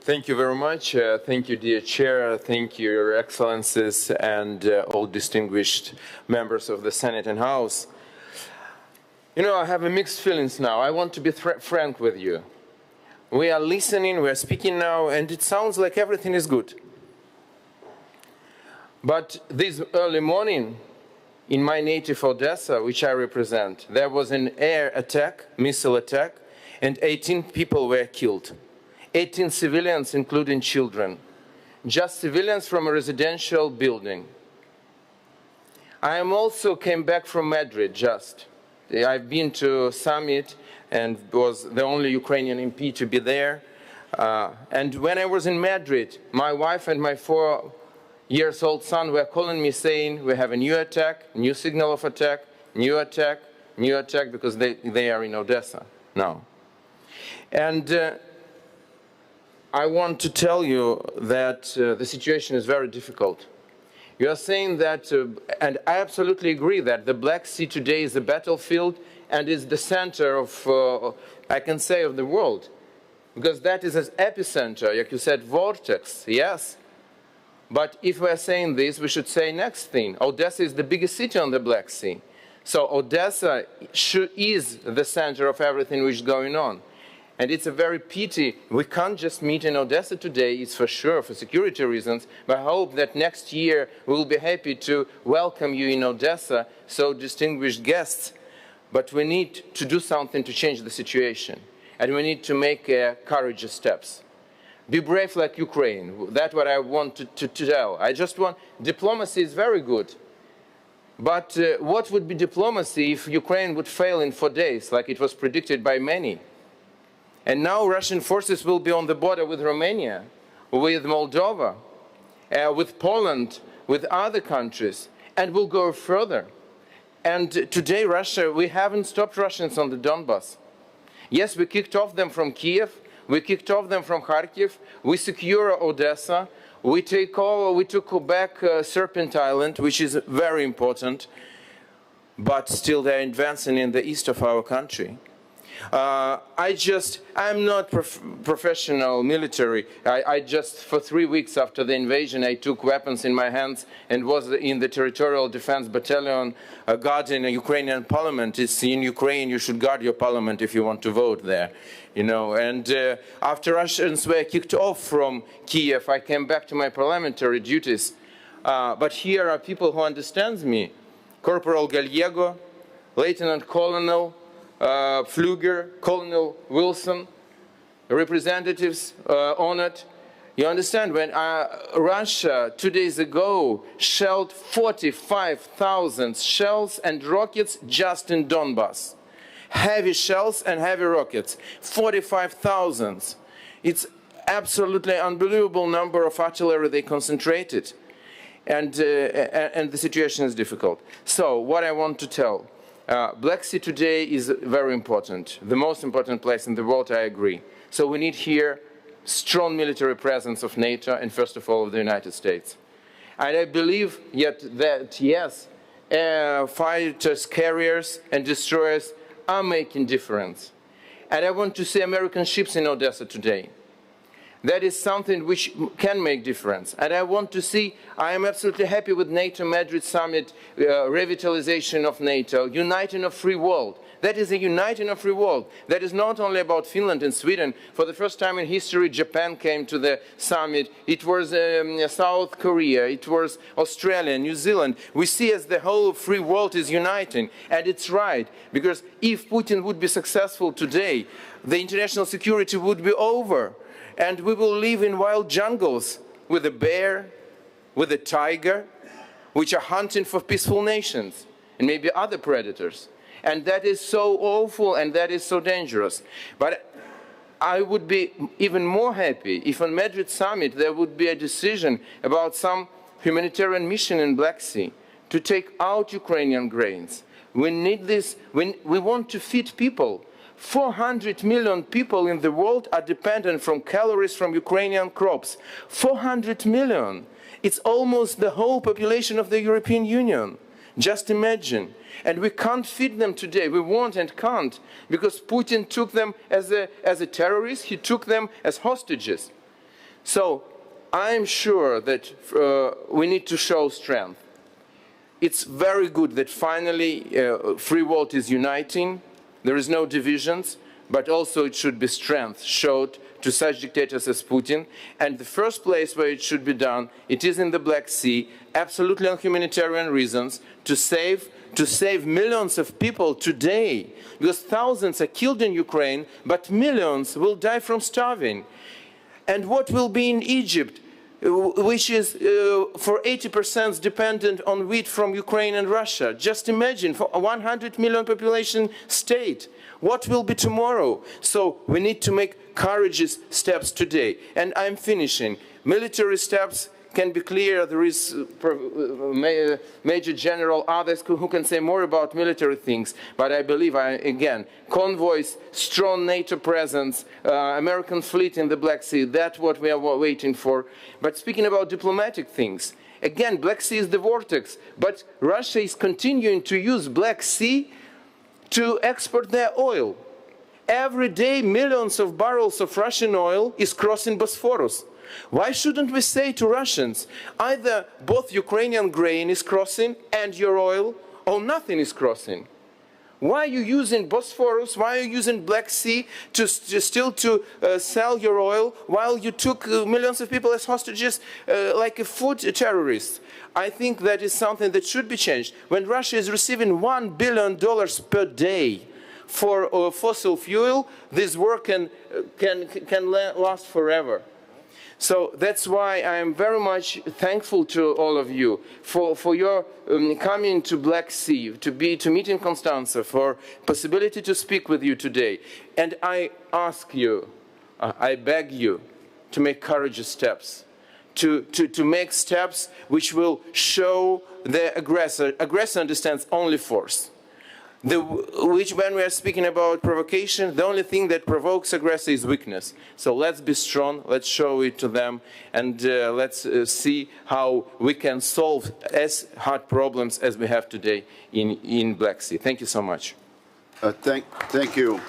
Thank you very much. Thank you, dear Chair. Thank you, Your Excellencies, and all distinguished members of the Senate and House. You know, I have mixed feelings now. I want to be frank with you. We are listening, we are speaking now, and it sounds like everything is good. But this early morning, in my native Odesa, which I represent, there was an air attack, missile attack, and 18 people were killed. 18 civilians, including children. Just civilians from a residential building. I also came back from Madrid just. I've been to a summit and was the only Ukrainian MP to be there. And when I was in Madrid, my wife and my 4-year-old son were calling me saying, we have a new attack, new signal of attack, new attack, because they are in Odesa now. And I want to tell you that the situation is very difficult. You are saying that, and I absolutely agree that the Black Sea today is a battlefield and is the center of, I can say, of the world. Because that is an epicenter, like you said, vortex, yes. But if we are saying this, we should say next thing. Odesa is the biggest city on the Black Sea. So Odesa is the center of everything which is going on. And it's a very pity we can't just meet in Odesa today, it's for sure, for security reasons, but I hope that next year we'll be happy to welcome you in Odesa, so distinguished guests. But we need to do something to change the situation, and we need to make courageous steps. Be brave like Ukraine, that's what I want to tell. I just want, diplomacy is very good, but what would be diplomacy if Ukraine would fail in 4 days, like it was predicted by many? And now Russian forces will be on the border with Romania, with Moldova, with Poland, with other countries, and will go further. And today, Russia, we haven't stopped Russians on the Donbas. Yes, we kicked off them from Kiev, we kicked off them from Kharkiv, we secure Odesa, we took back Serpent Island, which is very important, but still they're advancing in the east of our country. I'm not professional military. I just, for 3 weeks after the invasion, I took weapons in my hands and was in the Territorial Defense Battalion guarding a Ukrainian parliament. It's in Ukraine, you should guard your parliament if you want to vote there, you know. And after Russians were kicked off from Kiev, I came back to my parliamentary duties. But here are people who understand me. Corporal Gallego, Lieutenant Colonel Pfluger, Colonel Wilson, representatives honored. You understand, when Russia 2 days ago shelled 45,000 shells and rockets just in Donbas. Heavy shells and heavy rockets, 45,000. It's absolutely unbelievable number of artillery they concentrated. And the situation is difficult. So what I want to tell, Black Sea today is very important, the most important place in the world, I agree. So we need here strong military presence of NATO and first of all of the United States. And I believe that yes, fighters, carriers and destroyers are making difference. And I want to see American ships in Odesa today. That is something which can make difference. And I want to see, I am absolutely happy with NATO Madrid summit, revitalization of NATO, uniting of free world. That is a uniting of free world. That is not only about Finland and Sweden. For the first time in history, Japan came to the summit. It was South Korea, it was Australia, New Zealand. We see as the whole free world is uniting. And it's right, because if Putin would be successful today, the international security would be over. And we will live in wild jungles with a bear, with a tiger, which are hunting for peaceful nations, and maybe other predators. And that is so awful and that is so dangerous. But I would be even more happy if on Madrid summit there would be a decision about some humanitarian mission in Black Sea to take out Ukrainian grains. We need this, we want to feed people. 400 million people in the world are dependent from calories from Ukrainian crops. 400 million. It's almost the whole population of the European Union. Just imagine. And we can't feed them today. We won't and can't, because Putin took them as a terrorist. He took them as hostages. So I'm sure that we need to show strength. It's very good that finally free world is uniting. There is no divisions, but also it should be strength showed to such dictators as Putin. And the first place where it should be done, it is in the Black Sea, absolutely on humanitarian reasons, to save millions of people today. Because thousands are killed in Ukraine, but millions will die from starving. And what will be in Egypt, which is for 80% dependent on wheat from Ukraine and Russia? Just imagine, for a 100 million population state, what will be tomorrow? So we need to make courageous steps today. And I'm finishing. Military steps can be clear. There is Major General, others who can say more about military things. But I believe, again, convoys, strong NATO presence, American fleet in the Black Sea, that's what we are waiting for. But speaking about diplomatic things, again, Black Sea is the vortex. But Russia is continuing to use Black Sea to export their oil. Every day, millions of barrels of Russian oil is crossing Bosphorus. Why shouldn't we say to Russians, either both Ukrainian grain is crossing and your oil, or nothing is crossing? Why are you using Bosphorus, why are you using Black Sea to sell your oil, while you took millions of people as hostages like a food terrorist? I think that is something that should be changed. When Russia is receiving $1 billion per day for fossil fuel, this war can last forever. So that's why I am very much thankful to all of you for your coming to Black Sea, to meet in Constanza, for possibility to speak with you today. And I ask you, I beg you to make courageous steps, to make steps which will show the aggressor. Aggressor understands only force. Which, when we are speaking about provocation, the only thing that provokes aggressor is weakness. So let's be strong, let's show it to them, and let's see how we can solve as hard problems as we have today in Black Sea. Thank you so much. Thank you.